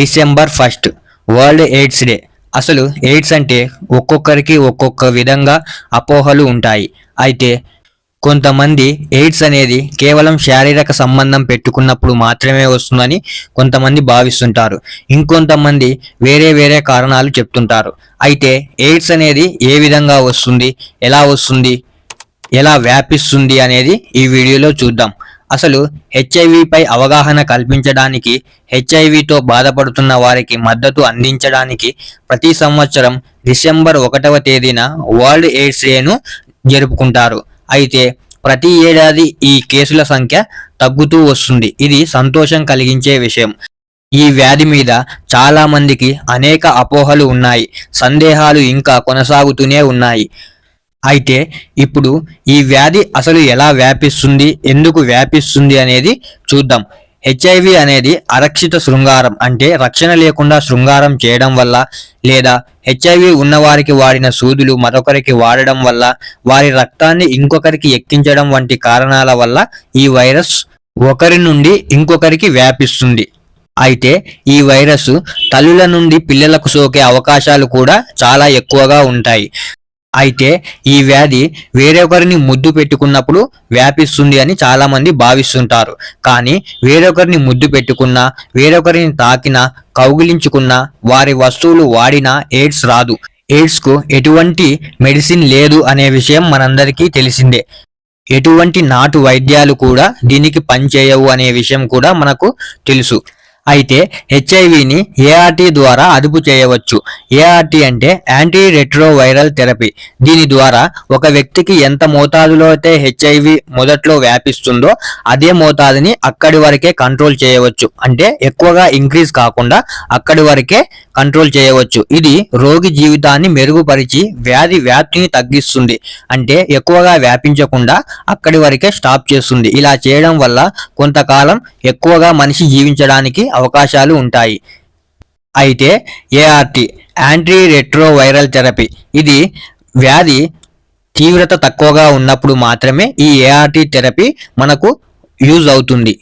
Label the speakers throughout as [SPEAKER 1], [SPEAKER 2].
[SPEAKER 1] December 1 world AIDS day. అసలు AIDS అంటే ఒక్కొక్కరికి ఒక్కొక్క విధంగా అపోహలు ఉంటాయి. అయితే కొంతమంది ఎయిడ్స్ అనేది కేవలం శారీరక సంబంధం పెట్టుకున్నప్పుడు మాత్రమే వస్తుందని కొంతమంది భావిస్తుంటారు. ఇంకొంతమంది వేరే వేరే కారణాలు చెప్తుంటారు. అయితే ఎయిడ్స్ అనేది ఏ విధంగా వస్తుంది, ఎలా వస్తుంది, ఎలా వ్యాపిస్తుంది అనేది ఈ వీడియోలో చూద్దాం. అసలు హెచ్ఐవిపై అవగాహన కల్పించడానికి, హెచ్ఐవితో బాధపడుతున్న వారికి మద్దతు అందించడానికి ప్రతి సంవత్సరం డిసెంబర్ 1వ తేదీన వరల్డ్ ఎయిడ్స్ డేను జరుపుకుంటారు. అయితే ప్రతి ఏడాది ఈ కేసుల సంఖ్య తగ్గుతూ వస్తుంది. ఇది సంతోషం కలిగించే విషయం. ఈ వ్యాధి మీద చాలా మందికి అనేక అపోహలు ఉన్నాయి, సందేహాలు ఇంకా కొనసాగుతూనే ఉన్నాయి. అయితే ఇప్పుడు ఈ వ్యాధి అసలు ఎలా వ్యాపిస్తుంది, ఎందుకు వ్యాపిస్తుంది అనేది చూద్దాం. హెచ్ఐవి అనేది అరక్షిత శృంగారం, అంటే రక్షణ లేకుండా శృంగారం చేయడం వల్ల, లేదా హెచ్ఐవి ఉన్నవారికి వాడిన సూదులు మరొకరికి వాడడం వల్ల, వారి రక్తాన్ని ఇంకొకరికి ఎక్కించడం వంటి కారణాల వల్ల ఈ వైరస్ ఒకరి నుండి ఇంకొకరికి వ్యాపిస్తుంది. అయితే ఈ వైరస్ తల్లుల నుండి పిల్లలకు సోకే అవకాశాలు కూడా చాలా ఎక్కువగా ఉంటాయి. అయితే ఈ వ్యాధి వేరొకరిని ముద్దు పెట్టుకున్నప్పుడు వ్యాపిస్తుంది అని చాలా మంది భావిస్తుంటారు. కానీ వేరొకరిని ముద్దు పెట్టుకున్నా, వేరొకరిని తాకినా, కౌగిలించుకున్నా, వారి వస్తువులు వాడినా ఎయిడ్స్ రాదు. ఎయిడ్స్ కు ఎటువంటి మెడిసిన్ లేదు అనే విషయం మనందరికీ తెలిసిందే. ఎటువంటి నాటు వైద్యాలు కూడా దీనికి పనిచేయవు అనే విషయం కూడా మనకు తెలుసు. అయితే హెచ్ఐవిని ఏఆర్టీ ద్వారా అదుపు చేయవచ్చు. ఏఆర్టీ అంటే యాంటీ రెట్రోవైరల్ థెరపీ. దీని ద్వారా ఒక వ్యక్తికి ఎంత మోతాదులో అయితే హెచ్ఐవి మొదట్లో వ్యాపిస్తుందో అదే మోతాదుని అక్కడి వరకే కంట్రోల్ చేయవచ్చు. అంటే ఎక్కువగా ఇంక్రీజ్ కాకుండా అక్కడి వరకే కంట్రోల్ చేయవచ్చు. ఇది రోగి జీవితాన్ని మెరుగుపరిచి వ్యాధి వ్యాప్తిని తగ్గిస్తుంది. అంటే ఎక్కువగా వ్యాపించకుండా అక్కడి వరకే స్టాప్ చేస్తుంది. ఇలా చేయడం వల్ల కొంతకాలం ఎక్కువగా మనిషి జీవించడానికి అవకాశాలు ఉంటాయి. అయితే ఏఆర్టీ యాంటీ రెట్రోవైరల్ థెరపీ, ఇది వ్యాధి తీవ్రత తక్కువగా ఉన్నప్పుడు మాత్రమే ఈ ఏఆర్టీ థెరపీ మనకు యూజ్ అవుతుంది.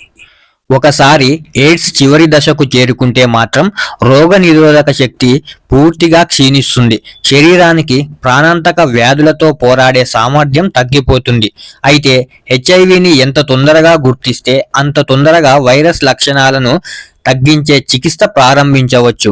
[SPEAKER 1] ఒకసారి ఎయిడ్స్ చివరి దశకు చేరుకుంటే మాత్రం రోగ నిరోధక శక్తి పూర్తిగా క్షీణిస్తుంది. శరీరానికి ప్రాణాంతక వ్యాధులతో పోరాడే సామర్థ్యం తగ్గిపోతుంది. అయితే హెచ్ఐవిని ఎంత తొందరగా గుర్తిస్తే అంత తొందరగా వైరస్ లక్షణాలను తగ్గించే చికిత్స ప్రారంభించవచ్చు.